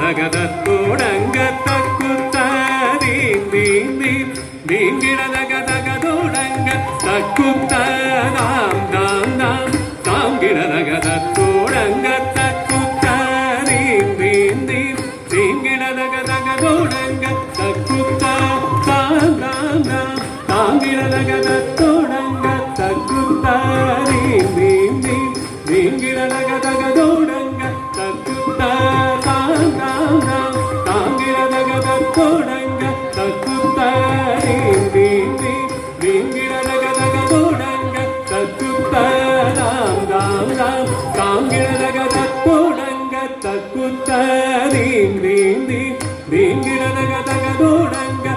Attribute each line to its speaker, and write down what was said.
Speaker 1: தகதோடங்க தக்குத்தாரி நீந்தி நீங்கிடதகதோடங்க தக்குத்தாம் தாம் தாம் தாங்கிடதகதோடங்க தக்குத்தாரி நீந்தி நீங்கிடதகதோடங்க தக்குத்தா தாம் தாம் தாம் தாங்கிடதகதோடங்க தக்குத்தாரி நீந்தி நீங்கிடதகதோடங்க தக்குத்தா தாங்கிடதகதோடங்க தக்குத்தாரி நீந்தி நீங்கிடதகதோடங்க தக்குத்தாம் தாம் தாம் தாங்கிடதகதோடங்க தக்குத்தாரி நீந்தி நீங்கிடதகதோடங்க